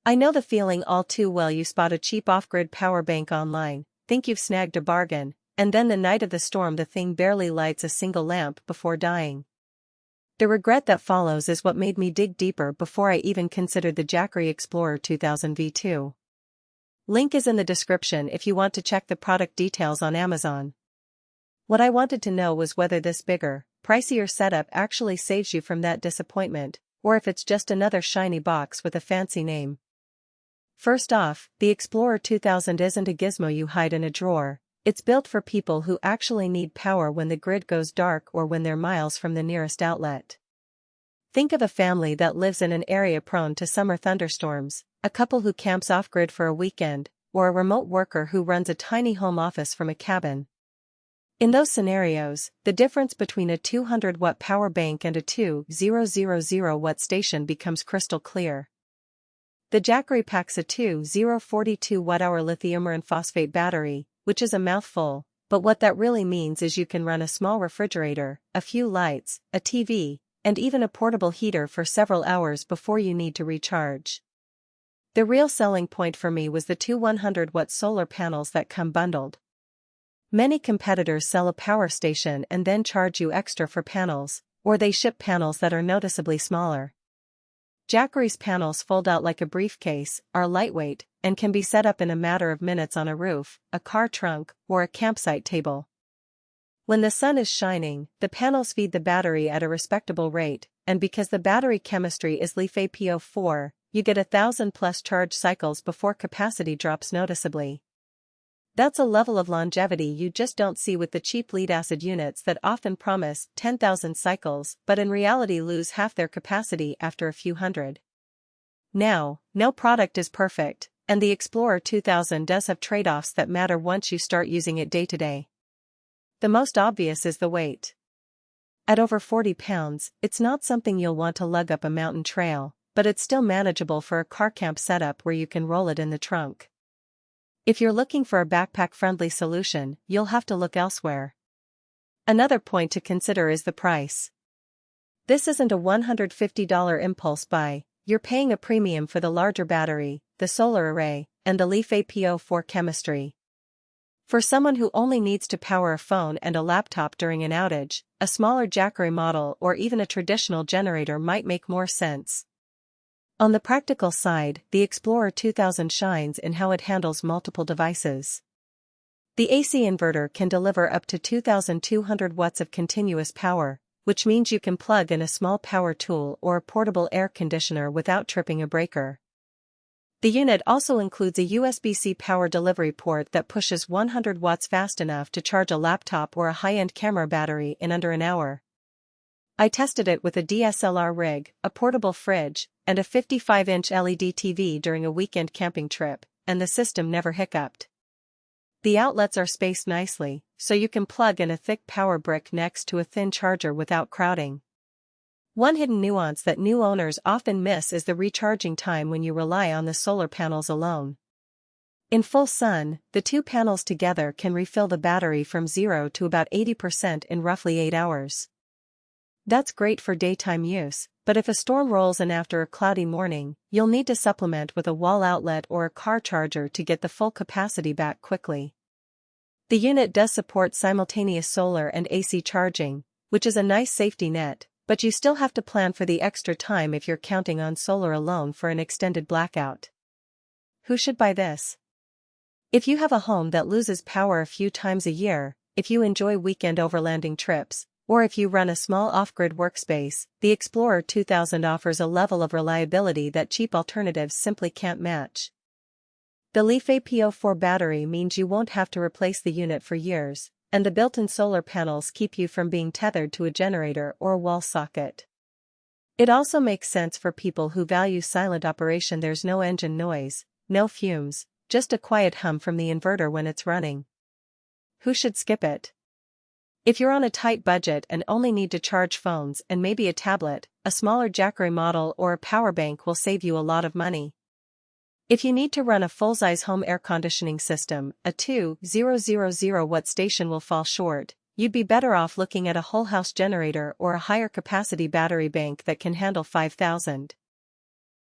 I know the feeling all too well. You spot a cheap off-grid power bank online, think you've snagged a bargain, and then the night of the storm the thing barely lights a single lamp before dying. The regret that follows is what made me dig deeper before I even considered the Jackery Explorer 2000 V2. Link is in the description if you want to check the product details on Amazon. What I wanted to know was whether this bigger, pricier setup actually saves you from that disappointment, or if it's just another shiny box with a fancy name. First off, the Explorer 2000 isn't a gizmo you hide in a drawer. It's built for people who actually need power when the grid goes dark or when they're miles from the nearest outlet. Think of a family that lives in an area prone to summer thunderstorms, a couple who camps off-grid for a weekend, or a remote worker who runs a tiny home office from a cabin. In those scenarios, the difference between a 200-watt power bank and a 2000-watt station becomes crystal clear. The Jackery packs a 2042 watt-hour lithium iron phosphate battery, which is a mouthful, but what that really means is you can run a small refrigerator, a few lights, a TV, and even a portable heater for several hours before you need to recharge. The real selling point for me was the two 100-watt solar panels that come bundled. Many competitors sell a power station and then charge you extra for panels, or they ship panels that are noticeably smaller. Jackery's panels fold out like a briefcase, are lightweight, and can be set up in a matter of minutes on a roof, a car trunk, or a campsite table. When the sun is shining, the panels feed the battery at a respectable rate, and because the battery chemistry is LiFePO4, you get 1,000+ charge cycles before capacity drops noticeably. That's a level of longevity you just don't see with the cheap lead-acid units that often promise 10,000 cycles but in reality lose half their capacity after a few hundred. Now, no product is perfect, and the Explorer 2000 does have trade-offs that matter once you start using it day to day. The most obvious is the weight. At over 40 pounds, it's not something you'll want to lug up a mountain trail, but it's still manageable for a car camp setup where you can roll it in the trunk. If you're looking for a backpack-friendly solution, you'll have to look elsewhere. Another point to consider is the price. This isn't a $150 impulse buy, you're paying a premium for the larger battery, the solar array, and the LiFePO4 chemistry. For someone who only needs to power a phone and a laptop during an outage, a smaller Jackery model or even a traditional generator might make more sense. On the practical side, the Explorer 2000 shines in how it handles multiple devices. The AC inverter can deliver up to 2,200 watts of continuous power, which means you can plug in a small power tool or a portable air conditioner without tripping a breaker. The unit also includes a USB-C power delivery port that pushes 100 watts fast enough to charge a laptop or a high-end camera battery in under an hour. I tested it with a DSLR rig, a portable fridge, and a 55-inch LED TV during a weekend camping trip, and the system never hiccuped. The outlets are spaced nicely, so you can plug in a thick power brick next to a thin charger without crowding. One hidden nuance that new owners often miss is the recharging time when you rely on the solar panels alone. In full sun, the two panels together can refill the battery from 0 to about 80% in roughly 8 hours. That's great for daytime use, but if a storm rolls in after a cloudy morning, you'll need to supplement with a wall outlet or a car charger to get the full capacity back quickly. The unit does support simultaneous solar and AC charging, which is a nice safety net, but you still have to plan for the extra time if you're counting on solar alone for an extended blackout. Who should buy this? If you have a home that loses power a few times a year, if you enjoy weekend overlanding trips, or if you run a small off-grid workspace, the Explorer 2000 offers a level of reliability that cheap alternatives simply can't match. The LiFePO4 battery means you won't have to replace the unit for years, and the built-in solar panels keep you from being tethered to a generator or a wall socket. It also makes sense for people who value silent operation. There's no engine noise, no fumes, just a quiet hum from the inverter when it's running. Who should skip it? If you're on a tight budget and only need to charge phones and maybe a tablet, a smaller Jackery model or a power bank will save you a lot of money. If you need to run a full-size home air conditioning system, a 2000-watt station will fall short. You'd be better off looking at a whole house generator or a higher capacity battery bank that can handle 5,000.